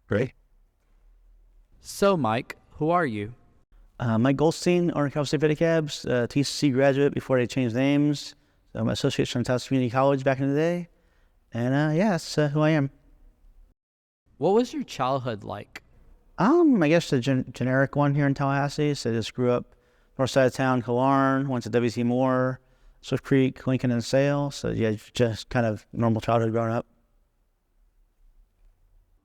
Great. So, Mike, who are you? Mike Goldstein, Capital City Pedicabs, TCC graduate before they changed names. So I'm an associate from Tallahassee Community College back in the day. And yeah, that's who I am. What was your childhood like? I guess the generic one here in Tallahassee. So I just grew up north side of town, Killarn, went to W.C. Moore, Swift Creek, Lincoln, and Sale. So yeah, just kind of normal childhood growing up.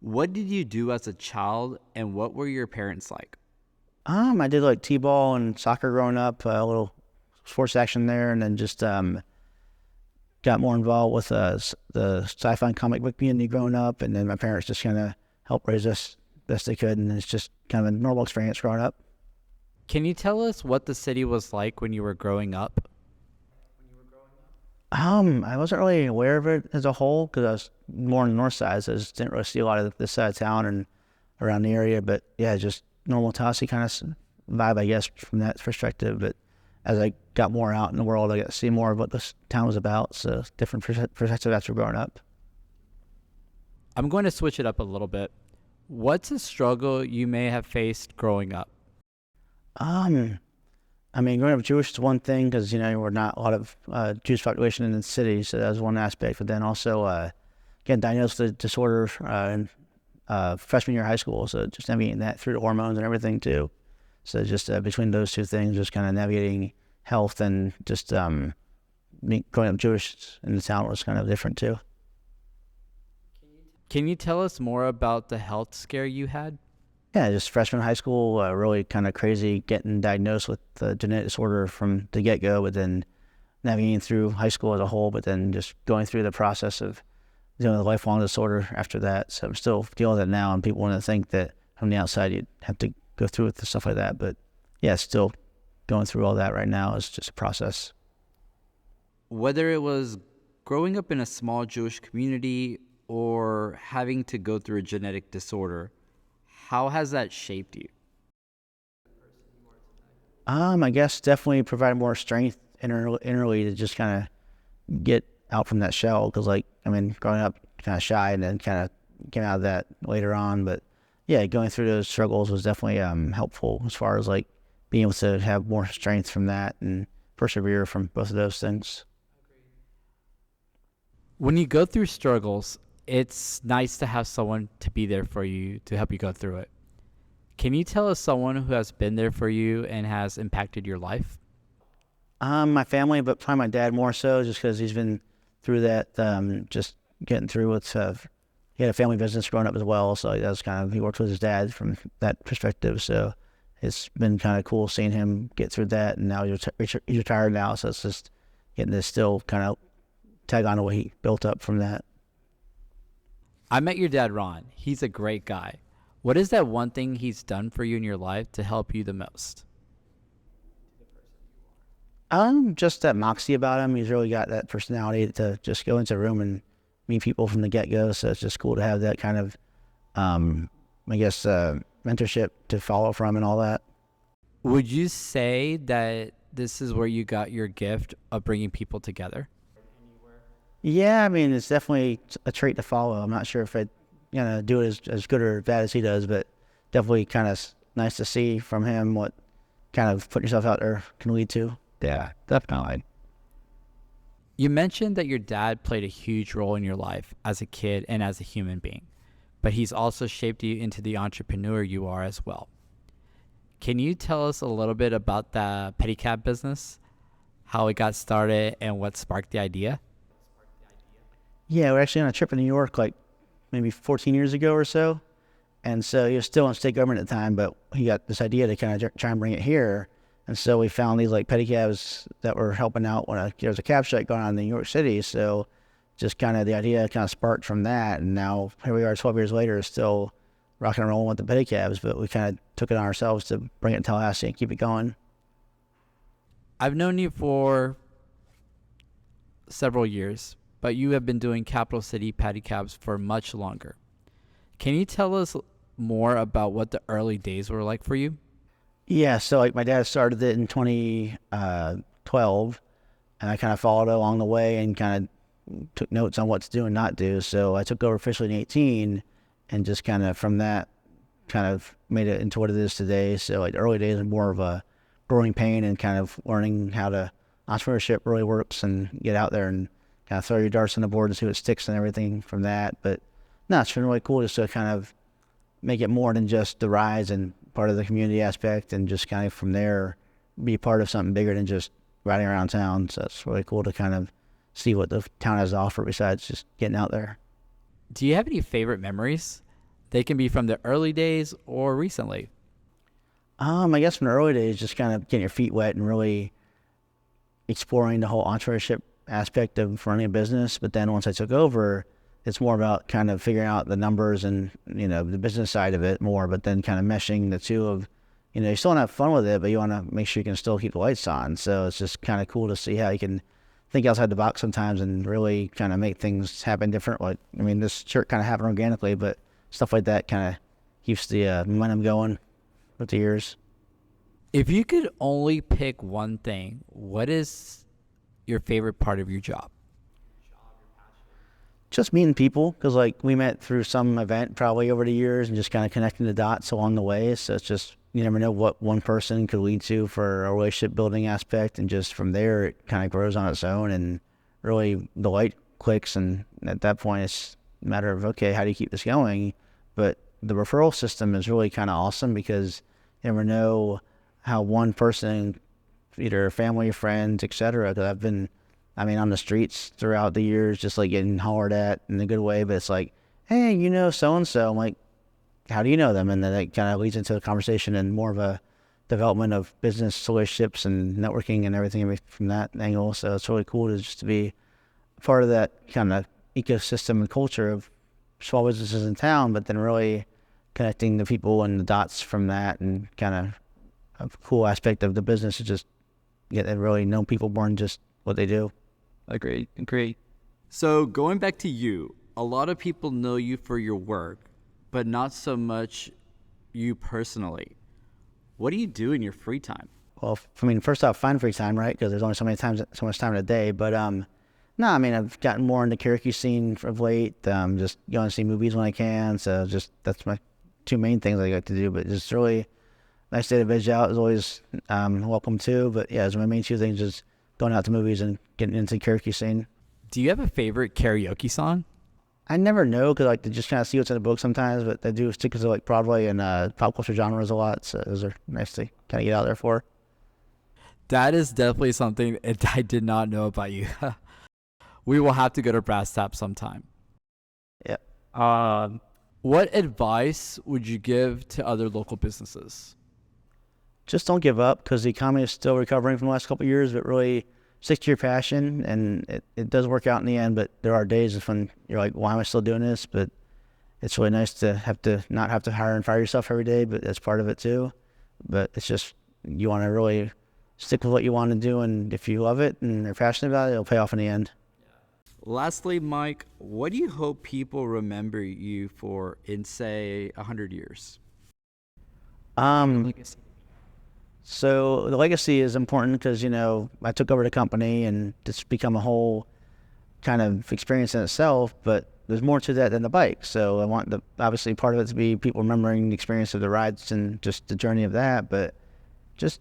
What did you do as a child, and what were your parents like? I did like t-ball and soccer growing up, a little sports action there, and then just got more involved with the sci-fi and comic book community growing up, and then my parents just kind of helped raise us best they could, and it's just kind of a normal experience growing up. Can you tell us what the city was like when you were growing up? I wasn't really aware of it as a whole because I was more on the north side, so I just didn't really see a lot of this side of town and around the area. But yeah, just normal Tallahassee kind of vibe, I guess, from that perspective. But as I got more out in the world, I got to see more of what this town was about. So different perspective after growing up. I'm going to switch it up a little bit. What's a struggle you may have faced growing up? Um, I mean, growing up Jewish is one thing because we're not a lot of Jewish population in the city, so that was one aspect. But then also getting diagnosed with a disorder in freshman year of high school, so just navigating that through the hormones and everything too. So just between those two things, just kind of navigating health and just growing up Jewish in the town was kind of different too. Can you tell us more about the health scare you had? Yeah, just freshman high school, really kind of crazy getting diagnosed with the genetic disorder from the get-go, but then navigating through high school as a whole, but then just going through the process of dealing with a lifelong disorder after that. So I'm still dealing with it now, and people want to think that from the outside you'd have to go through with stuff like that. But yeah, still going through all that right now is just a process. Whether it was growing up in a small Jewish community or having to go through a genetic disorder, how has that shaped you? I guess definitely provided more strength innerly to just kind of get out from that shell. Because growing up kind of shy and then kind of came out of that later on. But yeah, going through those struggles was definitely helpful as far as being able to have more strength from that and persevere from both of those things. When you go through struggles, it's nice to have someone to be there for you to help you go through it. Can you tell us someone who has been there for you and has impacted your life? My family, but probably my dad more so, just because he's been through that. Just getting through with. He had a family business growing up as well, so he worked with his dad from that perspective. So it's been kind of cool seeing him get through that, and now he's retired now, so it's just getting to still kind of tag on to what he built up from that. I met your dad, Ron. He's a great guy. What is that one thing he's done for you in your life to help you the most? Just that moxie about him. He's really got that personality to just go into a room and meet people from the get-go. So it's just cool to have that kind of, mentorship to follow from and all that. Would you say that this is where you got your gift of bringing people together? Yeah, I mean, it's definitely a trait to follow. I'm not sure if I'd do it as good or bad as he does, but definitely kind of nice to see from him what kind of putting yourself out there can lead to. Yeah, definitely. You mentioned that your dad played a huge role in your life as a kid and as a human being, but he's also shaped you into the entrepreneur you are as well. Can you tell us a little bit about the pedicab business, how it got started, and what sparked the idea? Yeah, we're actually on a trip in New York maybe 14 years ago or so. And so he was still in state government at the time, but he got this idea to kind of try and bring it here. And so we found these pedicabs that were helping out when there was a cab strike going on in New York City. So just kind of the idea kind of sparked from that. And now here we are 12 years later, still rocking and rolling with the pedicabs, but we kind of took it on ourselves to bring it to Tallahassee and keep it going. I've known you for several years, but you have been doing Capital City Pedicabs for much longer. Can you tell us more about what the early days were like for you? Yeah, so my dad started it in 2012, and I kind of followed along the way and kind of took notes on what to do and not do. So I took over officially in 2018, and just kind of from that kind of made it into what it is today. So like the early days are more of a growing pain and kind of learning how to entrepreneurship really works and get out there and kind of throw your darts on the board and see what sticks and everything from that. But no, it's been really cool just to kind of make it more than just the rides and part of the community aspect, and just kind of from there be part of something bigger than just riding around town. So it's really cool to kind of see what the town has to offer besides just getting out there. Do you have any favorite memories? They can be from the early days or recently. I guess from the early days, just kind of getting your feet wet and really exploring the whole entrepreneurship aspect of running a business. But then once I took over, it's more about kind of figuring out the numbers and, the business side of it more, but then kind of meshing the two of, you still want to have fun with it, but you want to make sure you can still keep the lights on. So it's just kind of cool to see how you can think outside the box sometimes and really kind of make things happen different. Like, this shirt kind of happened organically, but stuff like that kind of keeps the momentum going with the years. If you could only pick one thing, what is your favorite part of your job? Just meeting people, because like we met through some event probably over the years and just kind of connecting the dots along the way. So it's just, you never know what one person could lead to for a relationship building aspect, and just from there it kind of grows on its own and really the light clicks, and at that point it's a matter of, okay, how do you keep this going? But the referral system is really kind of awesome because you never know how one person, either family, friends, etc., because I've been on the streets throughout the years, just like getting hollered at in a good way, but it's like, hey, so-and-so. I'm like, how do you know them? And then that kind of leads into a conversation and more of a development of business relationships and networking and everything from that angle. So it's really cool to be part of that kind of ecosystem and culture of small businesses in town, but then really connecting the people and the dots from that, and kind of a cool aspect of the business is just get to really know people more than just what they do. Agreed. So going back to you, a lot of people know you for your work, but not so much you personally. What do you do in your free time? Well, first off, find free time, right? Because there's only so much time in a day. But no, I've gotten more into the karaoke scene of late. Just going to see movies when I can. So just that's my two main things I like to do. But just really nice day to veg out is always welcome too. But yeah, it's my main two things: is going out to movies and getting into the karaoke scene. Do you have a favorite karaoke song? I never know, because like to just kind of see what's in the book sometimes, but I do stick to like Broadway and pop culture genres a lot, so those are nice to kind of get out there for. That is definitely something that I did not know about you. We will have to go to Brass Tap sometime. Yeah. What advice would you give to other local businesses? Just don't give up, because the economy is still recovering from the last couple of years, but really stick to your passion, and it does work out in the end. But there are days when you're like, why am I still doing this? But it's really nice to not have to hire and fire yourself every day, but that's part of it too. But it's just, you want to really stick with what you want to do, and if you love it and are passionate about it, it'll pay off in the end. Lastly, Mike, what do you hope people remember you for in, say, 100 years? So the legacy is important because, I took over the company and it's become a whole kind of experience in itself, but there's more to that than the bike. So I want obviously part of it to be people remembering the experience of the rides and just the journey of that, but just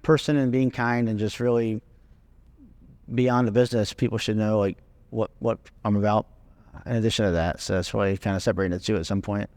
person and being kind and just really beyond the business, people should know like what I'm about in addition to that. So that's really kind of separating the two at some point.